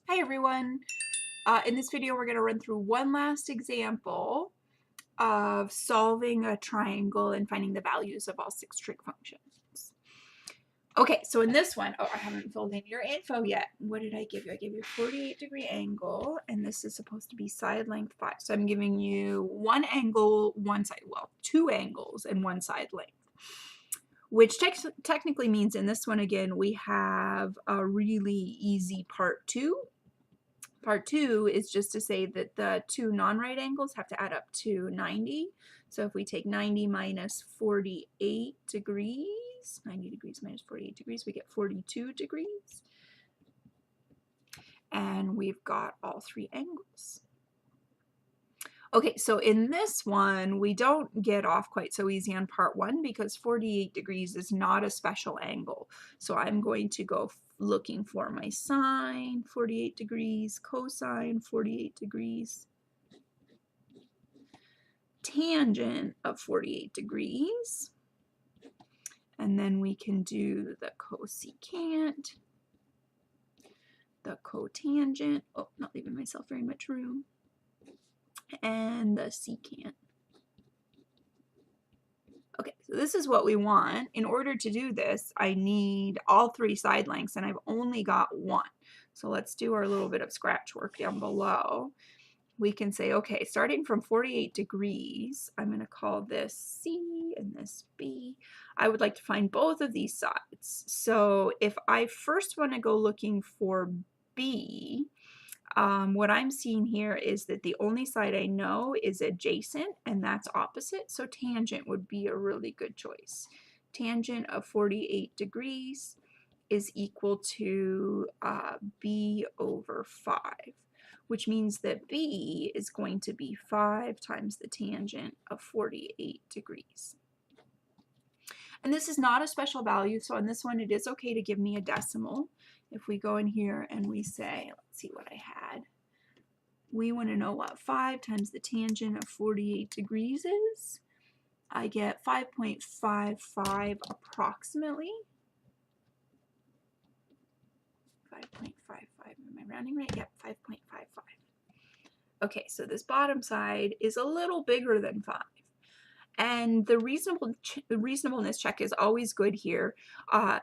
Hi everyone. In this video we're going to run through one last example of solving a triangle and finding the values of all 6 trig functions. Okay, so in this one, oh, I haven't filled in your info yet. What did I give you? I gave you a 48-degree angle, and this is supposed to be side length 5. So I'm giving you one angle, one side, well, 2 angles and one side length. Which technically means in this one again we have a really easy part 2. Part 2 is just to say that the 2 non-right angles have to add up to 90. So if we take 90 minus 48 degrees, 90 degrees minus 48 degrees, we get 42 degrees. And we've got all 3 angles. Okay, so in this one, we don't get off quite so easy on part 1 because 48 degrees is not a special angle. So I'm going to go looking for my sine, 48 degrees, cosine, 48 degrees, tangent of 48 degrees, and then we can do the cosecant, the cotangent, oh, not leaving myself very much room, and the secant. Okay, so this is what we want. In order to do this, I need all 3 side lengths, and I've only got 1. So let's do our little bit of scratch work down below. We can say, okay, starting from 48 degrees, I'm going to call this C and this B. I would like to find both of these sides. So if I first want to go looking for B, what I'm seeing here is that the only side I know is adjacent, and that's opposite, so tangent would be a really good choice. Tangent of 48 degrees is equal to B over 5, which means that B is going to be 5 times the tangent of 48 degrees. And this is not a special value, so on this one it is okay to give me a decimal. If we go in here and we say, let's see what I had. We want to know what 5 times the tangent of 48 degrees is. I get 5.55 approximately. 5.55, am I rounding right? Yep, 5.55. Okay, so this bottom side is a little bigger than 5. And the reasonableness check is always good here.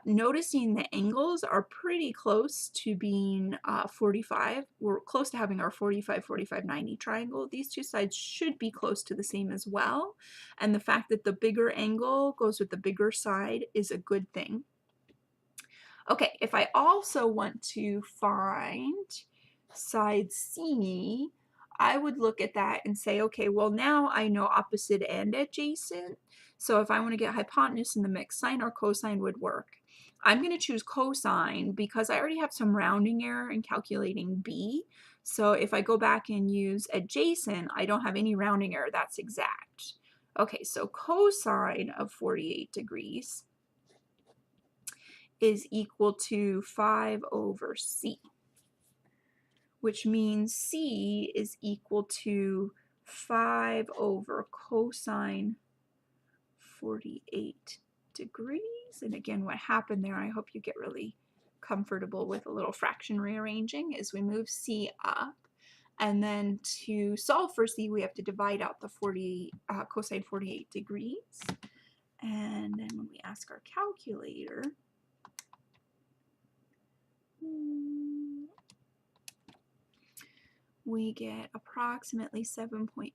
Noticing the angles are pretty close to being 45. We're close to having our 45, 45, 90 triangle. These 2 sides should be close to the same as well. And the fact that the bigger angle goes with the bigger side is a good thing. Okay, if I also want to find side C, I would look at that and say, okay, well now I know opposite and adjacent. So if I want to get hypotenuse in the mix, sine or cosine would work. I'm going to choose cosine because I already have some rounding error in calculating B. So if I go back and use adjacent, I don't have any rounding error. That's exact. Okay, so cosine of 48 degrees is equal to 5 over C, which means C is equal to 5 over cosine 48 degrees. And again, what happened there, I hope you get really comfortable with a little fraction rearranging, is we move C up. And then to solve for C, we have to divide out the cosine 48 degrees. And then when we ask our calculator, we get approximately 7.47,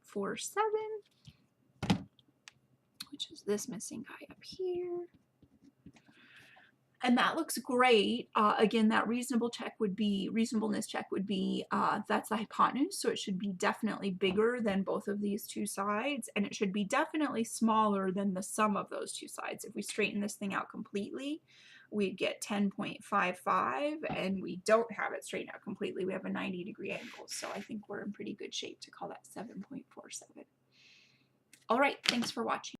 which is this missing guy up here. And that looks great. Again, that reasonableness check would be that's the hypotenuse, so it should be definitely bigger than both of these 2 sides, and it should be definitely smaller than the sum of those 2 sides. If we straighten this thing out completely, we'd get 10.55, and we don't have it straightened out completely. We have a 90-degree angle, so I think we're in pretty good shape to call that 7.47. All right, thanks for watching.